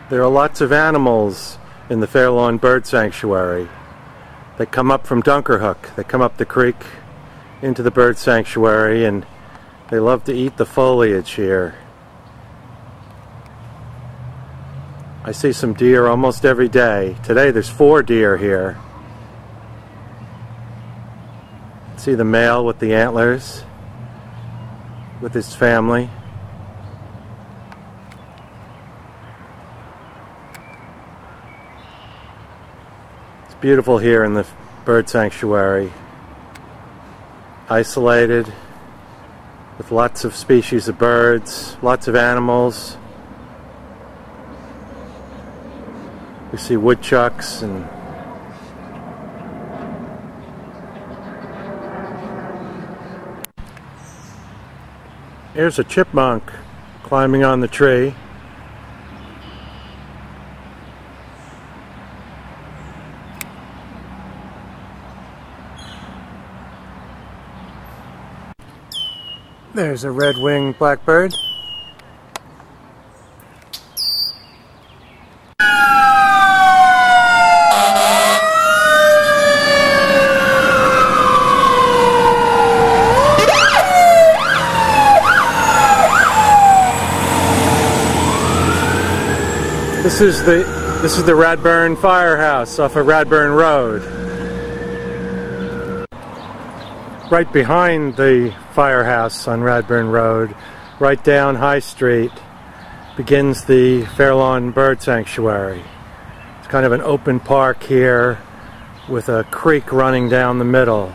There are lots of animals in the Fair Lawn Bird Sanctuary. They come up from Dunkerhook. They come up the creek into the bird sanctuary, and they love to eat the foliage here. I see some deer almost every day. Today there's 4 deer here. See the male with the antlers with his family. It's beautiful here in the bird sanctuary. Isolated with lots of species of birds, lots of animals. We see woodchucks and here's a chipmunk climbing on the tree. There's a red-winged blackbird. This is the Radburn firehouse off of Radburn Road. Right behind the firehouse on Radburn Road, right down High Street, begins the Fair Lawn Bird Sanctuary. It's kind of an open park here with a creek running down the middle,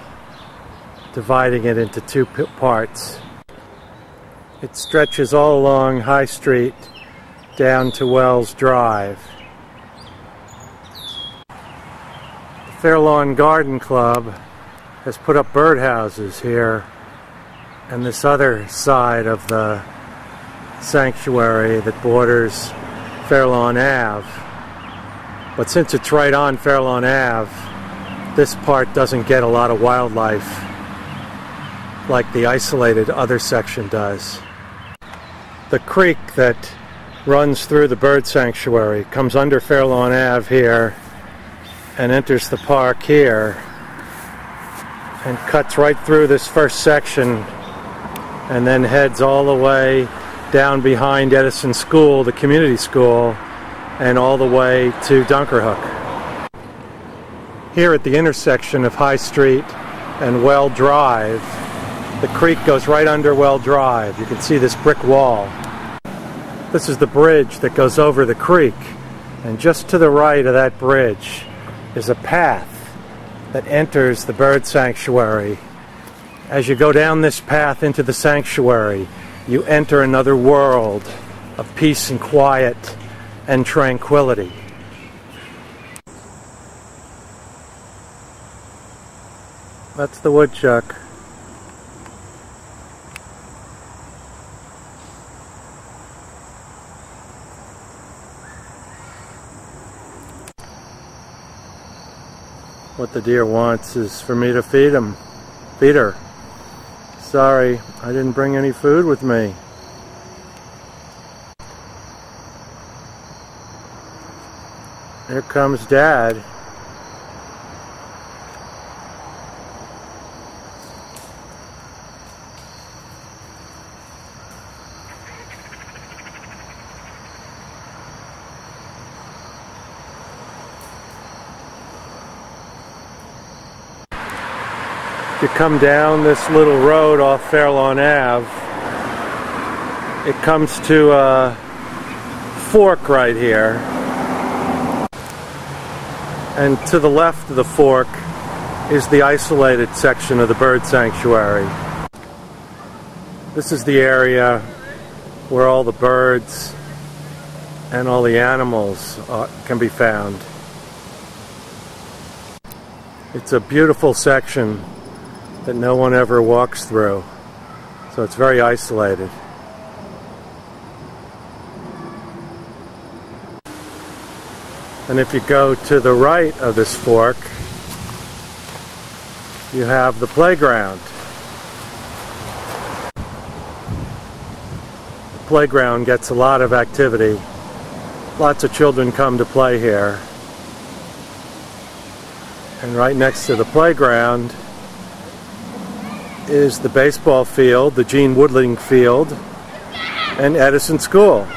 dividing it into 2 parts. It stretches all along High Street down to Wells Drive. The Fair Lawn Garden Club has put up birdhouses here and this other side of the sanctuary that borders Fair Lawn Ave. But since it's right on Fair Lawn Ave, this part doesn't get a lot of wildlife like the isolated other section does. The creek that runs through the bird sanctuary comes under Fair Lawn Ave here and enters the park here and cuts right through this first section and then heads all the way down behind Edison School, the community school, and all the way to Dunkerhook. Here at the intersection of High Street and Well Drive, the creek goes right under Well Drive. You can see this brick wall. This is the bridge that goes over the creek, and just to the right of that bridge is a path that enters the bird sanctuary. As you go down this path into the sanctuary, you enter another world of peace and quiet and tranquility. That's the woodchuck. What the deer wants is for me to feed her. Sorry, I didn't bring any food with me. Here comes Dad. You come down this little road off Fair Lawn Ave, it comes to a fork right here, and to the left of the fork is the isolated section of the bird sanctuary. This is the area where all the birds and all the animals can be found. It's a beautiful section that no one ever walks through, so it's very isolated. And if you go to the right of this fork, you have the playground. The playground gets a lot of activity Lots of children come to play here. And right next to the playground is the baseball field, the Gene Woodling Field, and Edison School.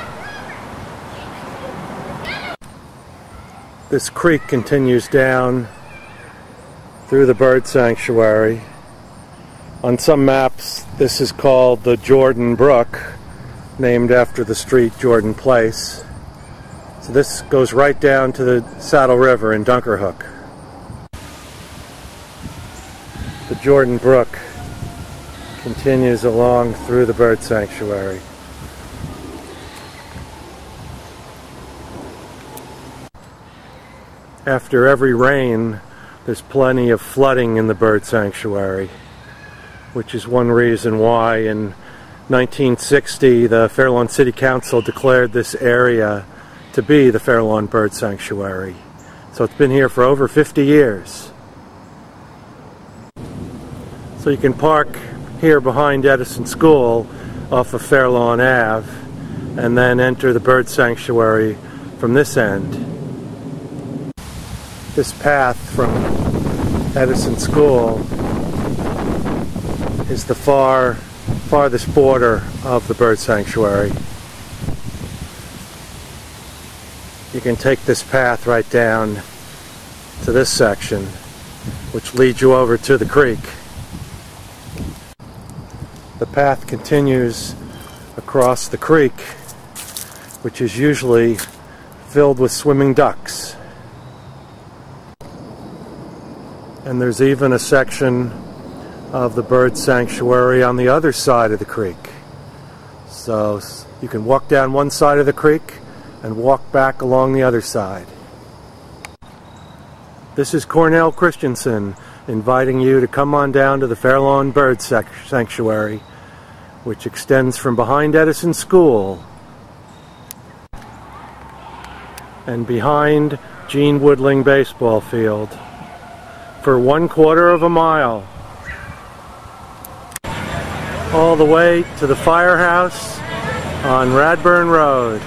This creek continues down through the bird sanctuary. On some maps, this is called the Jordan Brook, named after the street Jordan Place. So this goes right down to the Saddle River in Dunkerhook. The Jordan Brook continues along through the bird sanctuary. After every rain, there's plenty of flooding in the bird sanctuary, which is one reason why in 1960 the Fair Lawn City Council declared this area to be the Fair Lawn Bird Sanctuary. So it's been here for over 50 years. So you can park here behind Edison School off of Fair Lawn Ave and then enter the bird sanctuary from this end. This path from Edison School is the farthest border of the bird sanctuary. You can take this path right down to this section, which leads you over to the creek. The path continues across the creek, which is usually filled with swimming ducks. And there's even a section of the bird sanctuary on the other side of the creek. So you can walk down one side of the creek and walk back along the other side. This is Cornell Christianson inviting you to come on down to the Fair Lawn Bird Sanctuary, which extends from behind Edison School and behind Gene Woodling Baseball Field for 1/4 of a mile, all the way to the firehouse on Radburn Road.